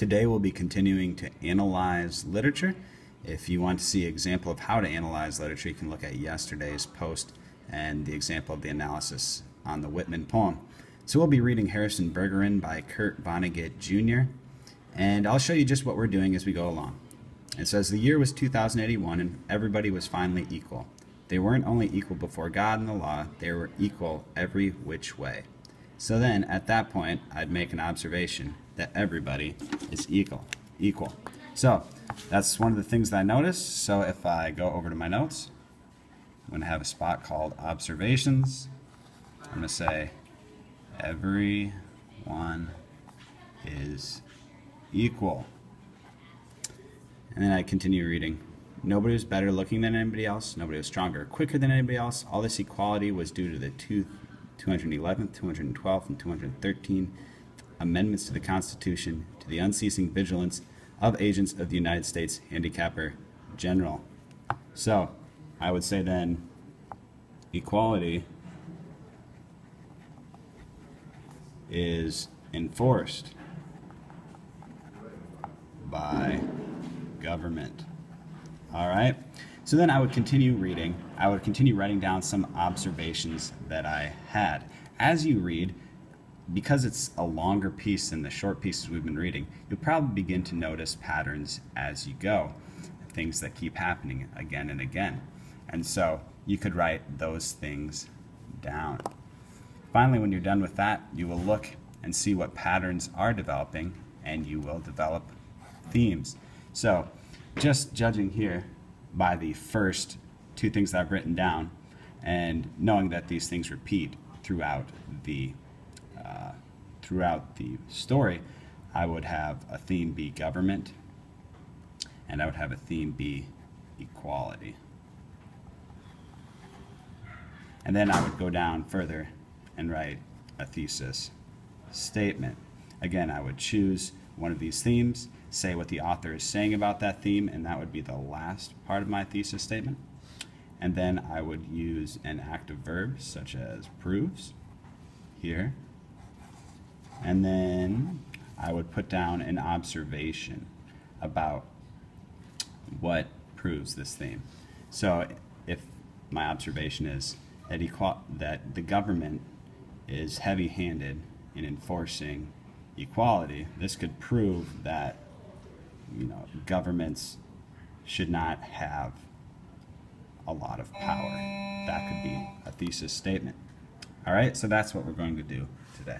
Today we'll be continuing to analyze literature. If you want to see an example of how to analyze literature, you can look at yesterday's post and the example of the analysis on the Whitman poem. So we'll be reading Harrison Bergeron by Kurt Vonnegut Jr. And I'll show you just what we're doing as we go along. It says the year was 2081 and everybody was finally equal. They weren't only equal before God and the law, they were equal every which way. So then at that point I'd make an observation that everybody is equal. So that's one of the things that I noticed. So if I go over to my notes, I'm going to have a spot called observations. I'm going to say everyone is equal. And then I continue reading. Nobody was better looking than anybody else. Nobody was stronger or quicker than anybody else. All this equality was due to the 211th, 212th, and 213th amendments to the Constitution, to the unceasing vigilance of agents of the United States Handicapper General. So I would say then equality is enforced by government. All right, so then I would continue reading. I would continue writing down some observations that I had. As you read, because it's a longer piece than the short pieces we've been reading, you'll probably begin to notice patterns as you go, things that keep happening again and again. And so you could write those things down. Finally, when you're done with that, you will look and see what patterns are developing, and you will develop themes. So just judging here by the first two things that I've written down and knowing that these things repeat throughout the story, I would have a theme be government, and I would have a theme be equality. And then I would go down further and write a thesis statement. Again, I would choose one of these themes, say what the author is saying about that theme, and that would be the last part of my thesis statement. And then I would use an active verb such as proves here. And then I would put down an observation about what proves this theme. So if my observation is that the government is heavy-handed in enforcing equality, this could prove that governments should not have a lot of power. That could be a thesis statement. All right, so that's what we're going to do today.